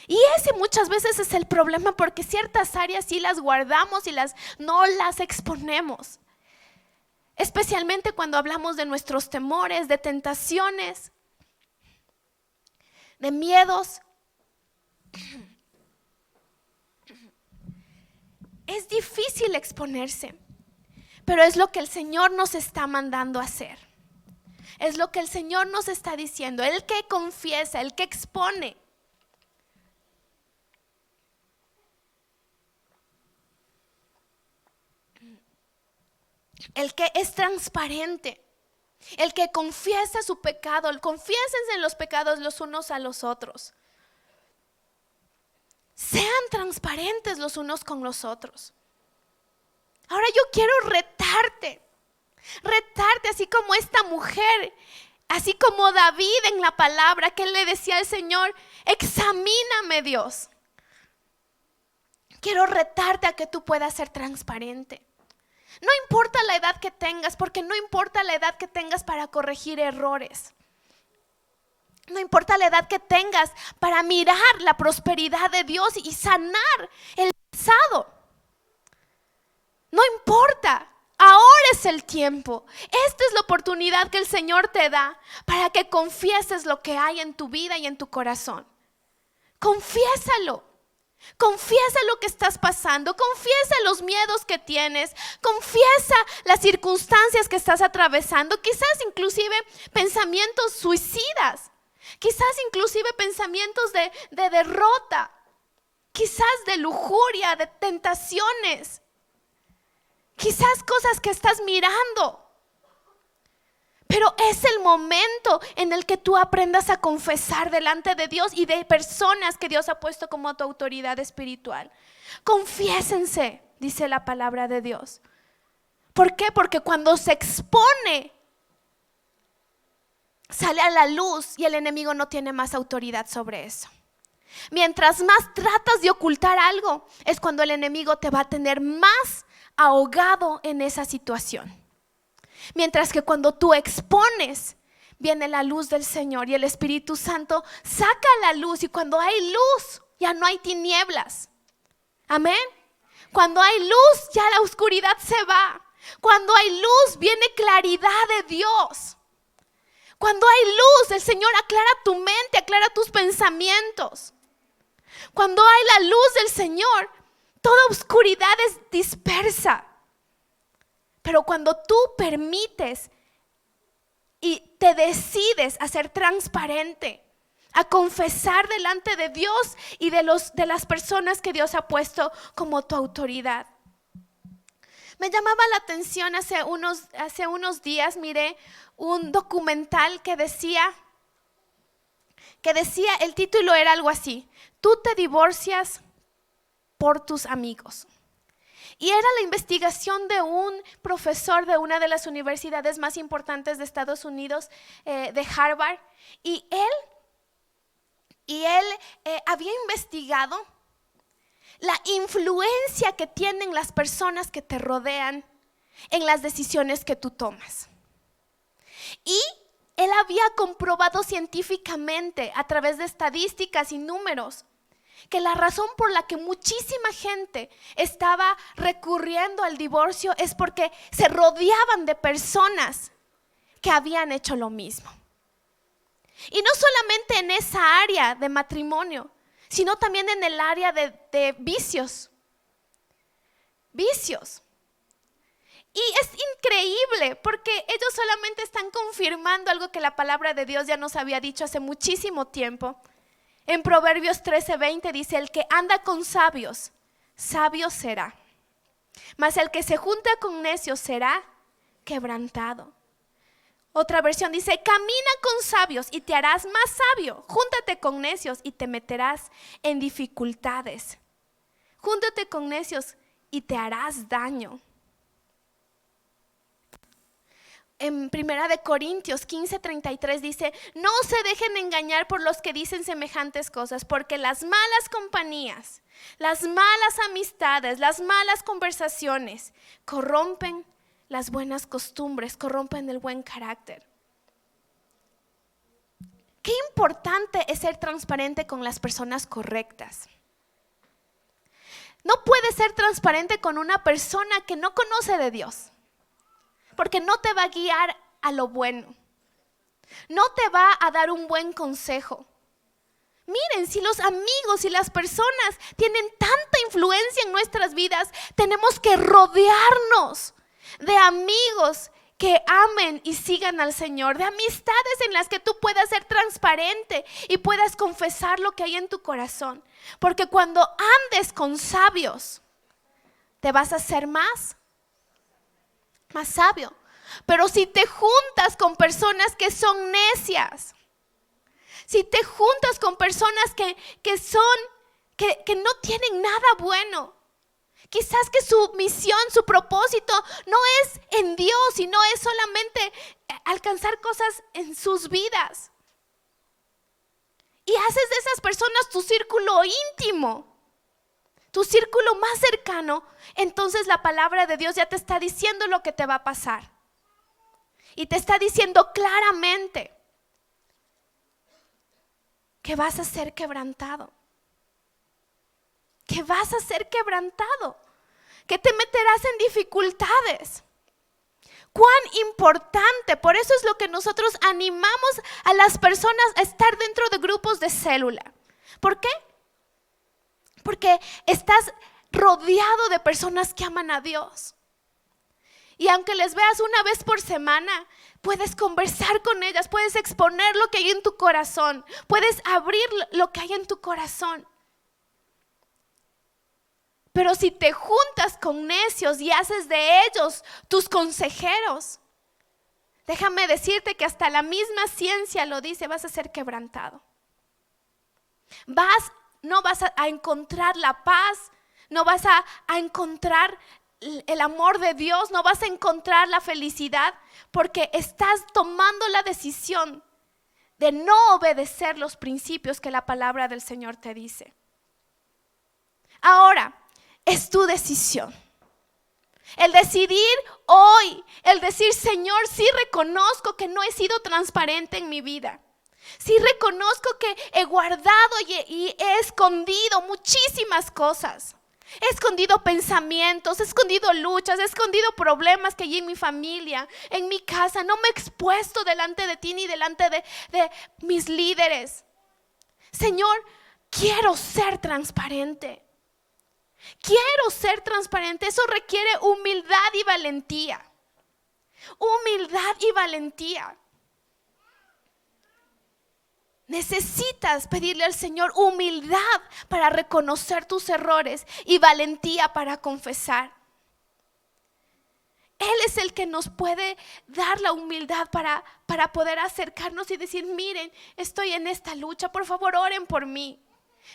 Y ese muchas veces es el problema, porque ciertas áreas sí las guardamos y no las exponemos. Especialmente cuando hablamos de nuestros temores, de tentaciones, de miedos. Es difícil exponerse, pero es lo que el Señor nos está mandando a hacer. Es lo que el Señor nos está diciendo. El que confiesa, el que expone. El que es transparente, el que confiesa su pecado, confiésense en los pecados los unos a los otros. Sean transparentes los unos con los otros. Ahora yo quiero retarte así como esta mujer, así como David en la palabra, que él le decía al Señor, examíname, Dios. Quiero retarte a que tú puedas ser transparente. No importa la edad que tengas, porque no importa la edad que tengas para corregir errores. No importa la edad que tengas para mirar la prosperidad de Dios y sanar el pasado. No importa, ahora es el tiempo. Esta es la oportunidad que el Señor te da para que confieses lo que hay en tu vida y en tu corazón. Confiésalo. Confiesa lo que estás pasando, confiesa los miedos que tienes, confiesa las circunstancias que estás atravesando, quizás inclusive pensamientos suicidas, quizás inclusive pensamientos de derrota, quizás de lujuria, de tentaciones, quizás cosas que estás mirando. Pero es el momento en el que tú aprendas a confesar delante de Dios y de personas que Dios ha puesto como tu autoridad espiritual. Confiésense, dice la palabra de Dios. ¿Por qué? Porque cuando se expone, sale a la luz y el enemigo no tiene más autoridad sobre eso. Mientras más tratas de ocultar algo, es cuando el enemigo te va a tener más ahogado en esa situación. Mientras que cuando tú expones, viene la luz del Señor y el Espíritu Santo saca la luz. Y cuando hay luz, ya no hay tinieblas. Amén. Cuando hay luz, ya la oscuridad se va. Cuando hay luz, viene claridad de Dios. Cuando hay luz, el Señor aclara tu mente, aclara tus pensamientos. Cuando hay la luz del Señor, toda oscuridad es dispersa. Pero cuando tú permites y te decides a ser transparente, a confesar delante de Dios y de las personas que Dios ha puesto como tu autoridad. Me llamaba la atención hace unos días, miré un documental que decía, el título era algo así: tú te divorcias por tus amigos. Y era la investigación de un profesor de una de las universidades más importantes de Estados Unidos, de Harvard. Y él había investigado la influencia que tienen las personas que te rodean en las decisiones que tú tomas. Y él había comprobado científicamente, a través de estadísticas y números, que la razón por la que muchísima gente estaba recurriendo al divorcio es porque se rodeaban de personas que habían hecho lo mismo. Y no solamente en esa área de matrimonio, sino también en el área de vicios. Y es increíble porque ellos solamente están confirmando algo que la palabra de Dios ya nos había dicho hace muchísimo tiempo. En Proverbios 13:20 dice: el que anda con sabios, sabio será. Mas el que se junta con necios será quebrantado. Otra versión dice: camina con sabios y te harás más sabio. Júntate con necios y te meterás en dificultades. Júntate con necios y te harás daño. En 1 Corintios 15:33 dice: no se dejen engañar por los que dicen semejantes cosas, porque las malas compañías, las malas amistades, las malas conversaciones corrompen las buenas costumbres, corrompen el buen carácter. Qué importante es ser transparente con las personas correctas. No puedes ser transparente con una persona que no conoce de Dios, porque no te va a guiar a lo bueno. No te va a dar un buen consejo. Miren, si los amigos y las personas tienen tanta influencia en nuestras vidas, tenemos que rodearnos de amigos que amen y sigan al Señor, de amistades en las que tú puedas ser transparente y puedas confesar lo que hay en tu corazón. Porque cuando andes con sabios, te vas a hacer más sabio. Pero si te juntas con personas que son necias, si te juntas con personas que no tienen nada bueno, quizás que su misión, su propósito no es en Dios, sino es solamente alcanzar cosas en sus vidas, y haces de esas personas tu círculo íntimo, tu círculo más cercano, entonces la palabra de Dios ya te está diciendo lo que te va a pasar. Y te está diciendo claramente que vas a ser quebrantado. Que vas a ser quebrantado. Que te meterás en dificultades. Cuán importante. Por eso es lo que nosotros animamos a las personas a estar dentro de grupos de célula. ¿Por qué? Porque estás rodeado de personas que aman a Dios. Y aunque les veas una vez por semana, puedes conversar con ellas, puedes exponer lo que hay en tu corazón, puedes abrir lo que hay en tu corazón. Pero si te juntas con necios y haces de ellos tus consejeros, déjame decirte que hasta la misma ciencia lo dice: vas a ser quebrantado. No vas a encontrar la paz, no vas a encontrar el amor de Dios, no vas a encontrar la felicidad, porque estás tomando la decisión de no obedecer los principios que la palabra del Señor te dice. Ahora, es tu decisión. El decidir hoy, el decir, Señor, sí reconozco que no he sido transparente en mi vida. Sí reconozco que he guardado y he escondido muchísimas cosas. He escondido pensamientos, he escondido luchas, he escondido problemas que hay en mi familia, en mi casa. No me he expuesto delante de ti ni delante de mis líderes. Señor, quiero ser transparente. Quiero ser transparente. Eso requiere humildad y valentía. Humildad y valentía. Necesitas pedirle al Señor humildad para reconocer tus errores y valentía para confesar. Él es el que nos puede dar la humildad para poder acercarnos y decir, miren, estoy en esta lucha, por favor oren por mí.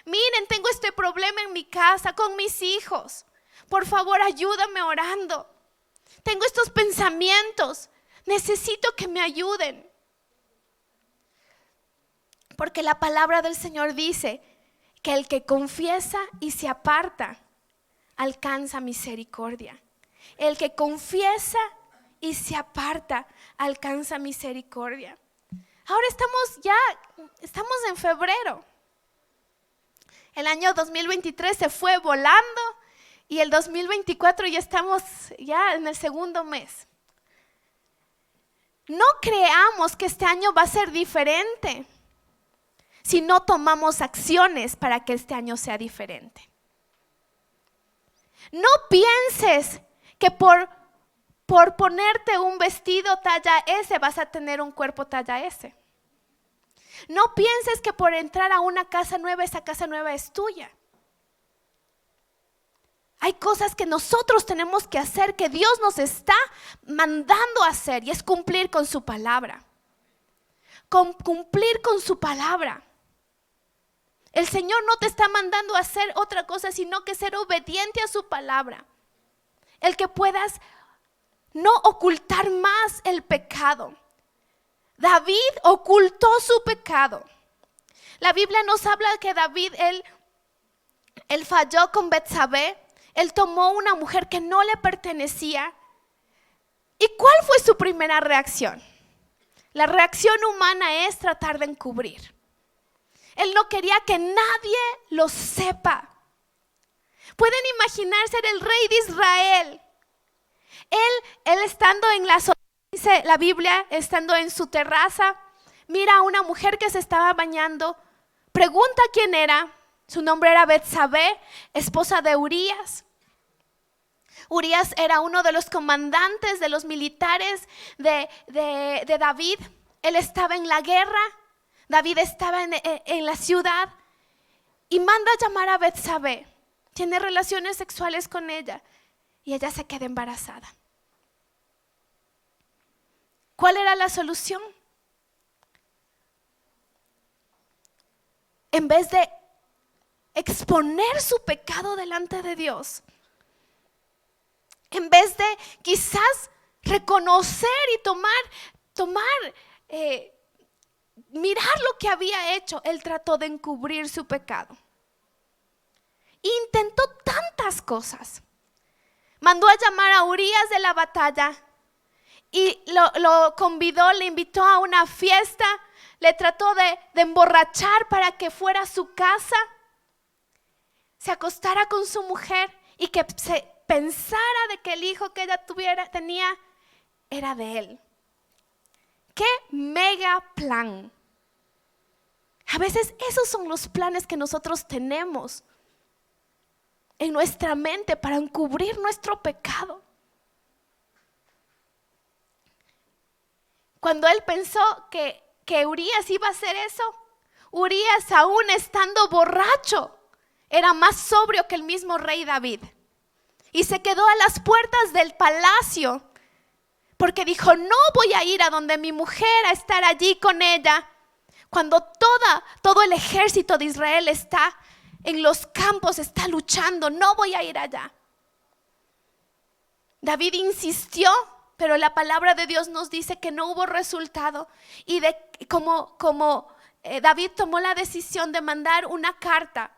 Miren, tengo este problema en mi casa con mis hijos, por favor ayúdame orando. Tengo estos pensamientos, necesito que me ayuden. Porque la palabra del Señor dice que el que confiesa y se aparta alcanza misericordia. El que confiesa y se aparta alcanza misericordia. Ahora estamos en febrero. El año 2023 se fue volando y el 2024 ya estamos en el segundo mes. No creamos que este año va a ser diferente si no tomamos acciones para que este año sea diferente. No pienses que por ponerte un vestido talla S vas a tener un cuerpo talla S. No pienses que por entrar a una casa nueva, esa casa nueva es tuya. Hay cosas que nosotros tenemos que hacer, que Dios nos está mandando a hacer, y es cumplir con su palabra. Cumplir con su palabra. El Señor no te está mandando a hacer otra cosa, sino que ser obediente a su palabra. El que puedas no ocultar más el pecado. David ocultó su pecado. La Biblia nos habla que David, él falló con Betsabé. Él tomó una mujer que no le pertenecía. ¿Y cuál fue su primera reacción? La reacción humana es tratar de encubrir. Él no quería que nadie lo sepa. Pueden imaginarse el rey de Israel. Él estando en dice la Biblia, estando en su terraza, mira a una mujer que se estaba bañando, pregunta quién era. Su nombre era Betsabé, esposa de Urías. Urías era uno de los comandantes de los militares de David. Él estaba en la guerra. David estaba en la ciudad y manda a llamar a Betsabé. Tiene relaciones sexuales con ella y ella se queda embarazada. ¿Cuál era la solución? En vez de exponer su pecado delante de Dios, en vez de quizás reconocer y mirar lo que había hecho, él trató de encubrir su pecado. Intentó tantas cosas. Mandó a llamar a Urías de la batalla y lo convidó, le invitó a una fiesta, le trató de emborrachar para que fuera a su casa, se acostara con su mujer y que se pensara de que el hijo que ella tenía era de él. ¡Qué mega plan! A veces esos son los planes que nosotros tenemos en nuestra mente para encubrir nuestro pecado. Cuando él pensó que Urías iba a hacer eso, Urías, aún estando borracho, era más sobrio que el mismo rey David. Y se quedó a las puertas del palacio porque dijo, no voy a ir a donde mi mujer, a estar allí con ella, cuando todo el ejército de Israel está en los campos, está luchando. No voy a ir allá. David insistió, pero la palabra de Dios nos dice que no hubo resultado. Y David tomó la decisión de mandar una carta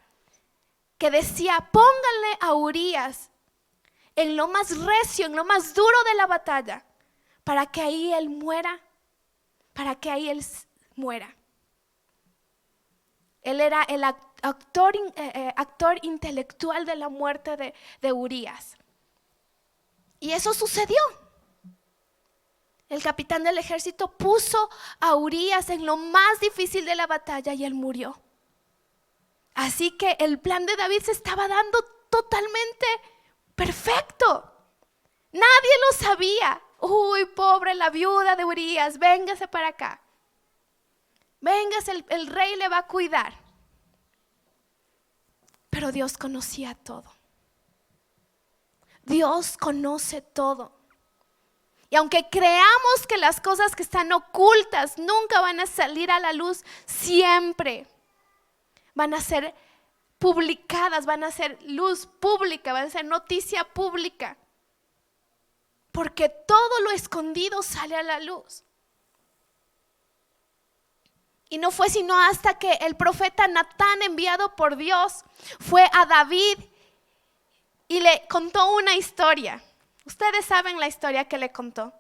que decía: pónganle a Urías en lo más recio, en lo más duro de la batalla, para que ahí él muera, Él era el actor intelectual de la muerte de Urías. Y eso sucedió. El capitán del ejército puso a Urías en lo más difícil de la batalla y él murió. Así que el plan de David se estaba dando totalmente perfecto. Nadie lo sabía. Uy, pobre la viuda de Urías, véngase para acá. Véngase, el rey le va a cuidar. Pero Dios conocía todo. Dios conoce todo. Y aunque creamos que las cosas que están ocultas nunca van a salir a la luz, siempre van a ser publicadas, van a ser luz pública, van a ser noticia pública. Porque todo lo escondido sale a la luz. Y no fue sino hasta que el profeta Natán, enviado por Dios, fue a David y le contó una historia. Ustedes saben la historia que le contó.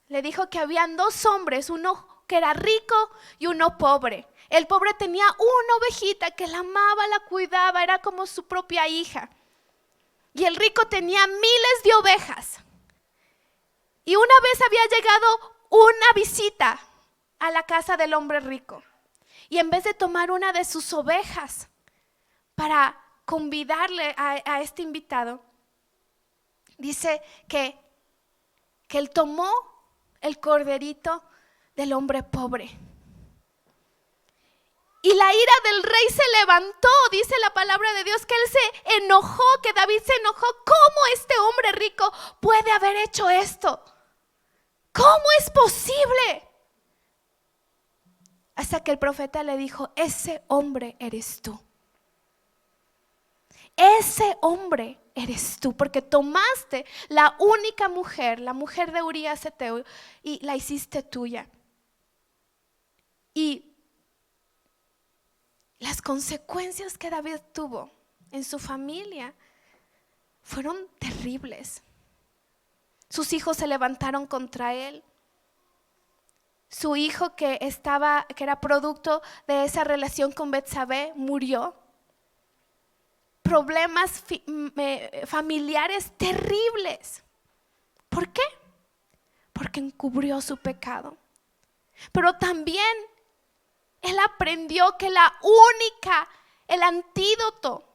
Le dijo que habían dos hombres, uno que era rico y uno pobre. El pobre tenía una ovejita que la amaba, la cuidaba, era como su propia hija. Y el rico tenía miles de ovejas. Y una vez había llegado una visita a la casa del hombre rico. Y en vez de tomar una de sus ovejas para convidarle a este invitado, dice que él tomó el corderito del hombre pobre. Y la ira del rey se levantó, dice la palabra de Dios, que él se enojó, que David se enojó. ¿Cómo este hombre rico puede haber hecho esto? ¿Cómo es posible? Hasta que el profeta le dijo: ese hombre eres tú. Ese hombre eres tú, porque tomaste la única mujer, la mujer de Urías Eteo, y la hiciste tuya. Y las consecuencias que David tuvo en su familia fueron terribles. Sus hijos se levantaron contra él. Su hijo que era producto de esa relación con Betsabé murió. Problemas familiares terribles. ¿Por qué? Porque encubrió su pecado. Pero también él aprendió que el antídoto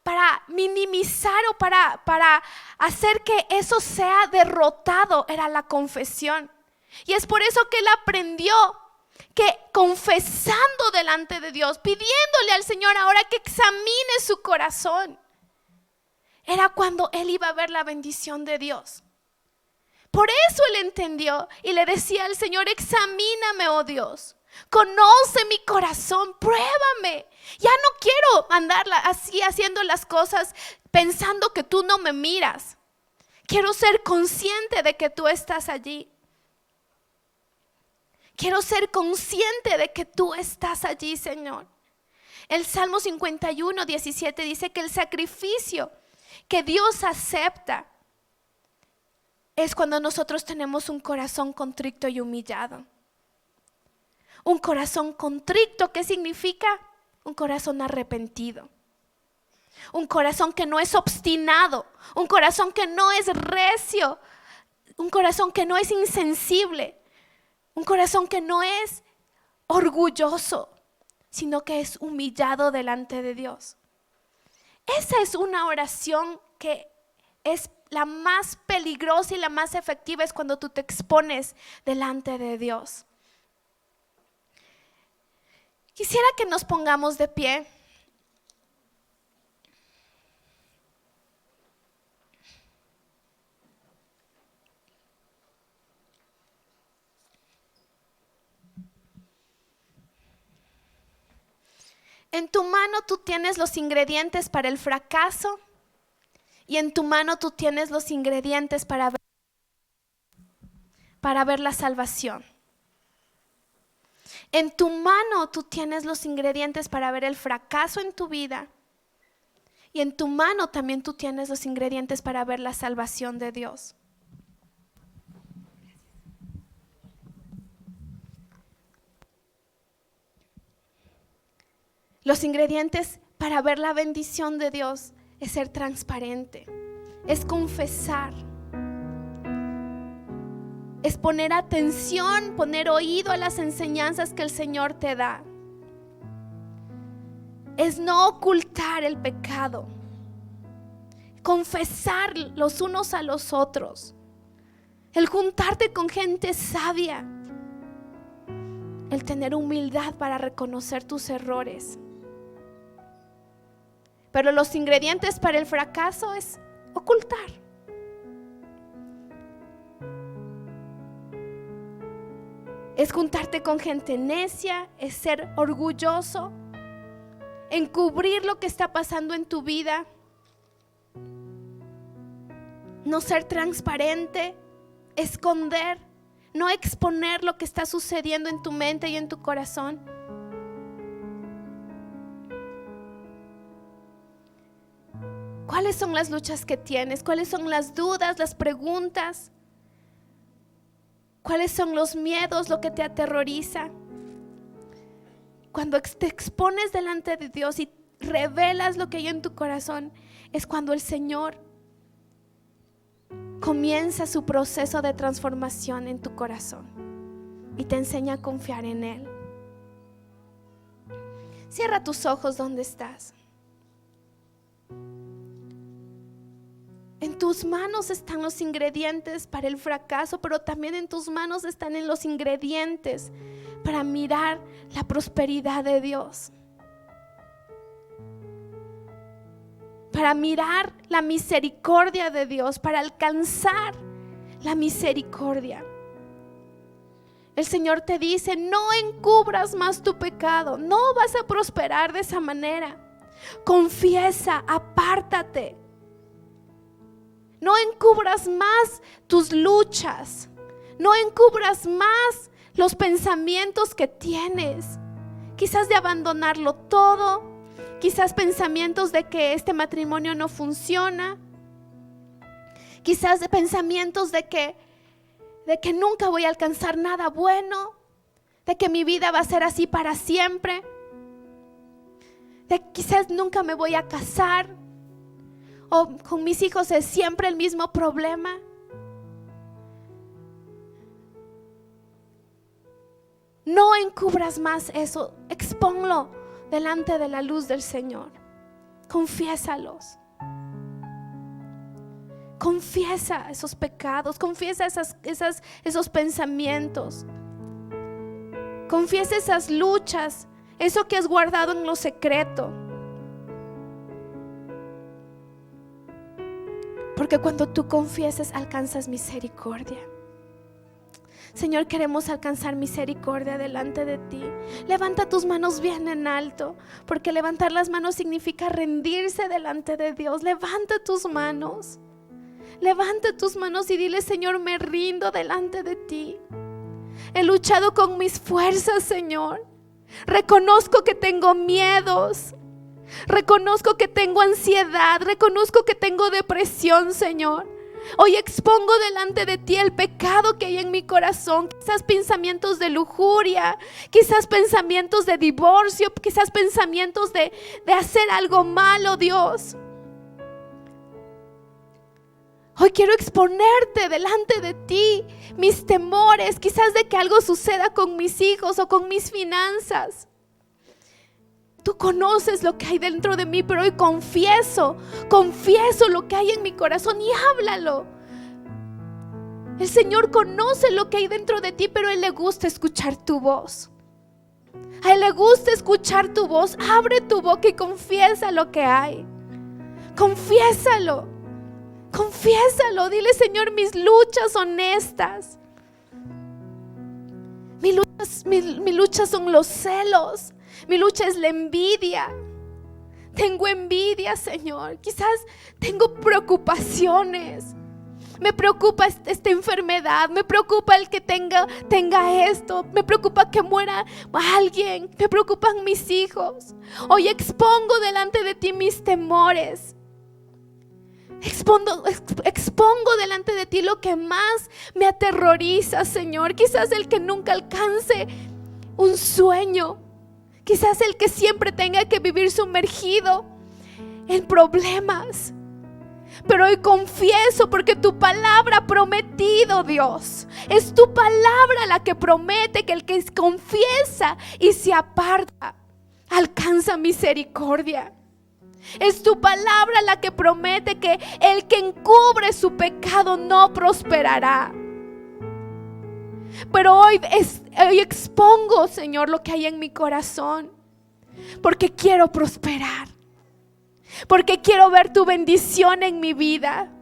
para minimizar o para hacer que eso sea derrotado era la confesión. Y es por eso que él aprendió que confesando delante de Dios, pidiéndole al Señor ahora que examine su corazón, era cuando él iba a ver la bendición de Dios. Por eso él entendió y le decía al Señor: examíname, oh Dios, conoce mi corazón, pruébame. Ya no quiero andar así haciendo las cosas pensando que tú no me miras. Quiero ser consciente de que tú estás allí. Quiero ser consciente de que tú estás allí, Señor. El Salmo 51, 17 dice que el sacrificio que Dios acepta es cuando nosotros tenemos un corazón contrito y humillado. Un corazón contrito, ¿qué significa? Un corazón arrepentido. Un corazón que no es obstinado. Un corazón que no es recio. Un corazón que no es insensible. Un corazón que no es orgulloso, sino que es humillado delante de Dios. Esa es una oración que es la más peligrosa y la más efectiva, es cuando tú te expones delante de Dios. Quisiera que nos pongamos de pie. En tu mano tú tienes los ingredientes para el fracaso y en tu mano tú tienes los ingredientes para ver la salvación. En tu mano tú tienes los ingredientes para ver el fracaso en tu vida y en tu mano también tú tienes los ingredientes para ver la salvación de Dios. Los ingredientes para ver la bendición de Dios es ser transparente, es confesar, es poner atención, poner oído a las enseñanzas que el Señor te da. Es no ocultar el pecado, confesar los unos a los otros, el juntarte con gente sabia, el tener humildad para reconocer tus errores. Pero los ingredientes para el fracaso es ocultar. Es juntarte con gente necia, es ser orgulloso, encubrir lo que está pasando en tu vida, no ser transparente, esconder, no exponer lo que está sucediendo en tu mente y en tu corazón. ¿Cuáles son las luchas que tienes? ¿Cuáles son las dudas, las preguntas? ¿Cuáles son los miedos, lo que te aterroriza? Cuando te expones delante de Dios y revelas lo que hay en tu corazón, es cuando el Señor comienza su proceso de transformación en tu corazón y te enseña a confiar en Él. Cierra tus ojos donde estás. En tus manos están los ingredientes para el fracaso, pero también en tus manos están los ingredientes para mirar la prosperidad de Dios, para mirar la misericordia de Dios, para alcanzar la misericordia. El Señor te dice: no encubras más tu pecado, no vas a prosperar de esa manera. Confiesa, apártate. No encubras más tus luchas, no encubras más los pensamientos que tienes, quizás de abandonarlo todo, quizás pensamientos de que este matrimonio no funciona, quizás de pensamientos de que nunca voy a alcanzar nada bueno, de que mi vida va a ser así para siempre, de que quizás nunca me voy a casar, o con mis hijos es siempre el mismo problema. No encubras más eso, expónlo delante de la luz del Señor. Confiésalos. Confiesa esos pecados, confiesa esos pensamientos. Confiesa esas luchas, eso que has guardado en lo secreto. Porque cuando tú confiesas, alcanzas misericordia. Señor, queremos alcanzar misericordia delante de ti. Levanta tus manos bien en alto, porque levantar las manos significa rendirse delante de Dios. Levanta tus manos. Levanta tus manos y dile: Señor, me rindo delante de ti. He luchado con mis fuerzas, Señor. Reconozco que tengo miedos. Reconozco que tengo ansiedad, reconozco que tengo depresión, Señor. Hoy expongo delante de ti el pecado que hay en mi corazón, quizás pensamientos de lujuria, quizás pensamientos de divorcio, quizás pensamientos de hacer algo malo, Dios. Hoy quiero exponerte delante de ti mis temores, quizás de que algo suceda con mis hijos o con mis finanzas. Tú conoces lo que hay dentro de mí, pero hoy confieso lo que hay en mi corazón y háblalo. El Señor conoce lo que hay dentro de ti, pero a Él le gusta escuchar tu voz. A Él le gusta escuchar tu voz. Abre tu boca y confiesa lo que hay. Confiésalo. Confiésalo. Dile: Señor, mis luchas son estas. Mis luchas son los celos. Mi lucha es la envidia. Tengo envidia, Señor. Quizás tengo preocupaciones. Me preocupa esta enfermedad. Me preocupa el que tenga esto. Me preocupa que muera alguien. Me preocupan mis hijos. Hoy expongo delante de ti mis temores. Expongo delante de ti lo que más me aterroriza, Señor. Quizás el que nunca alcance un sueño. Quizás el que siempre tenga que vivir sumergido en problemas. Pero hoy confieso, porque tu palabra ha prometido, Dios. Es tu palabra la que promete que el que confiesa y se aparta alcanza misericordia. Es tu palabra la que promete que el que encubre su pecado no prosperará. Pero hoy expongo, Señor, lo que hay en mi corazón, porque quiero prosperar, porque quiero ver tu bendición en mi vida.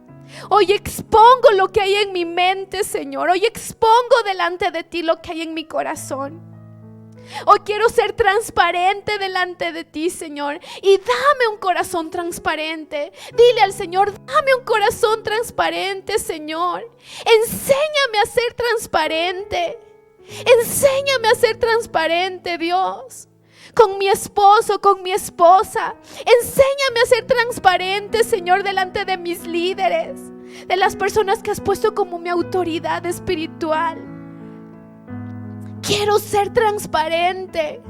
Hoy expongo lo que hay en mi mente, Señor. Hoy expongo delante de ti lo que hay en mi corazón. Hoy quiero ser transparente delante de ti, Señor, y dame un corazón transparente. Dile al Señor: dame un corazón transparente, Señor. Enséñame a ser transparente. Enséñame a ser transparente, Dios, con mi esposo, con mi esposa. Enséñame a ser transparente, Señor, delante de mis líderes, de las personas que has puesto como mi autoridad espiritual. Quiero ser transparente.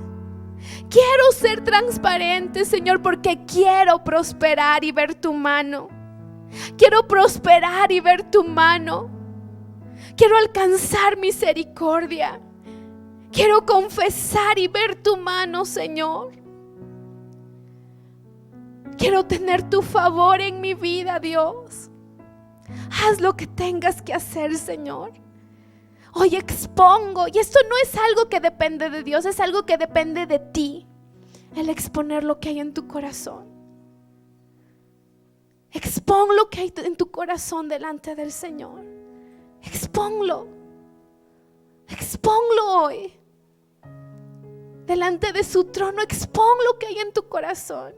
Quiero ser transparente, Señor, porque quiero prosperar y ver tu mano. Quiero prosperar y ver tu mano. Quiero alcanzar misericordia. Quiero confesar y ver tu mano, Señor. Quiero tener tu favor en mi vida, Dios. Haz lo que tengas que hacer, Señor. Hoy expongo, y esto no es algo que depende de Dios, es algo que depende de ti. El exponer lo que hay en tu corazón. Expon lo que hay en tu corazón delante del Señor. Exponlo. Exponlo hoy. Delante de su trono, expon lo que hay en tu corazón.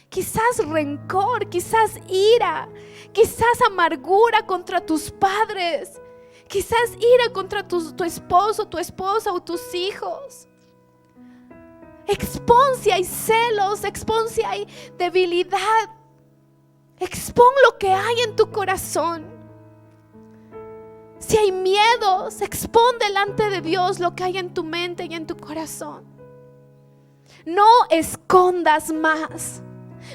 Quizás rencor, quizás ira, quizás amargura contra tus padres. Quizás ira contra tu esposo, tu esposa o tus hijos. Expon si hay celos, expon si hay debilidad. Expon lo que hay en tu corazón. Si hay miedos, expon delante de Dios lo que hay en tu mente y en tu corazón. No escondas más.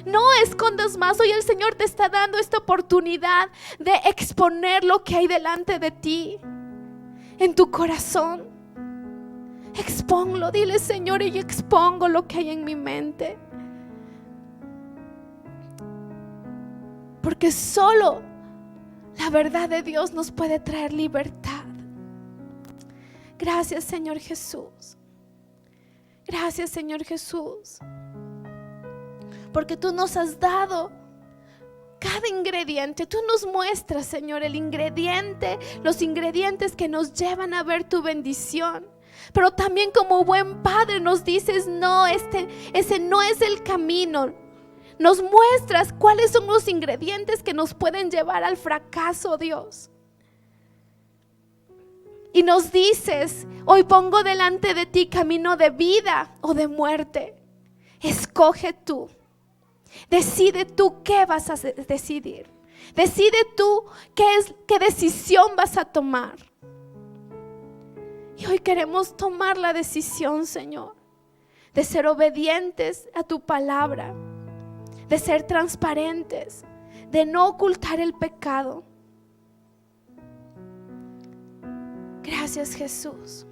No escondas más. Hoy el Señor te está dando esta oportunidad de exponer lo que hay delante de ti, en tu corazón. Exponlo. Dile: Señor, y expongo lo que hay en mi mente. Porque solo la verdad de Dios nos puede traer libertad. Gracias, Señor Jesús. Gracias, Señor Jesús, porque tú nos has dado cada ingrediente. Tú nos muestras, Señor, el ingrediente, los ingredientes que nos llevan a ver tu bendición. Pero también, como buen Padre, nos dices: no, ese no es el camino. Nos muestras cuáles son los ingredientes que nos pueden llevar al fracaso, Dios. Y nos dices: hoy pongo delante de ti camino de vida o de muerte. Escoge tú. Decide tú qué vas a decidir. Decide tú qué decisión vas a tomar. Y hoy queremos tomar la decisión, Señor, de ser obedientes a tu palabra, de ser transparentes, de no ocultar el pecado. Gracias, Jesús.